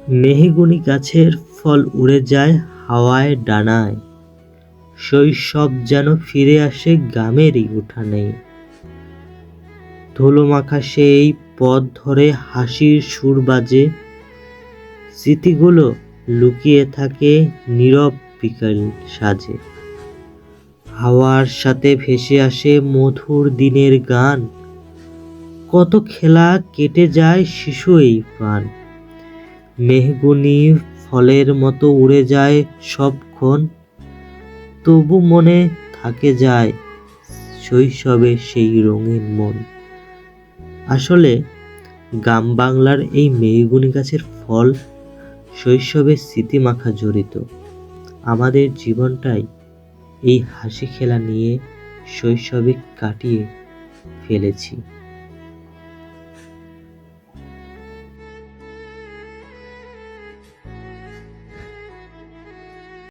Mahogany গাছের ফল উড়ে যায় হাওয়ায় ডানায়, শৈশব যেন ফিরে আসে গ্রামেরই উঠানে। ধুলোমাখা সেই পথ ধরে হাসির সুর বাজে, স্মৃতিগুলো লুকিয়ে থাকে নীরব বিকেল সাজে। হাওয়ার সাথে ভেসে আসে মধুর দিনের গান, কত খেলা কেটে যায় শিশু এই প্রাণ। মেহগনি ফলের মতো উড়ে যায় সবক্ষণ, তবু মনে থাকে যায় শৈশবের সেই রঙিন মন। আসলে গ্রাম বাংলার এই মেহগনি গাছের ফল শৈশবের স্মৃতিমাখা জড়িত। আমাদের জীবনটাই এই হাসি খেলা নিয়ে শৈশবে কাটিয়ে ফেলেছি।